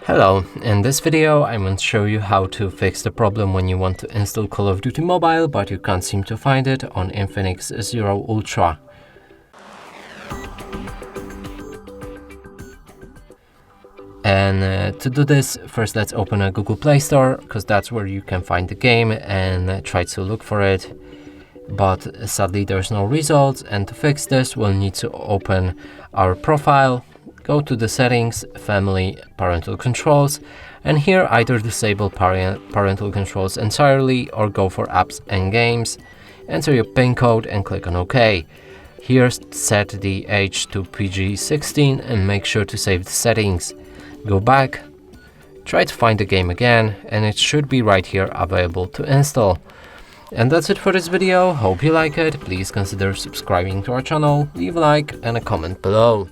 Hello, in this video I'm going to show you how to fix the problem when you want to install Call of Duty Mobile but you can't seem to find it on INFINIX Zero Ultra. And to do this, first let's open a Google Play Store, because that's where you can find the game, and try to look for it. But sadly there's no results, and to fix this we'll need to open our profile, go to the settings, family, parental controls, and here either disable parental controls entirely or go for apps and games. Enter your PIN code and click on OK. Here set the age to PG-16 and make sure to save the settings. Go back, try to find the game again, and it should be right here available to install. And that's it for this video. Hope you like it. Please consider subscribing to our channel, leave a like and a comment below.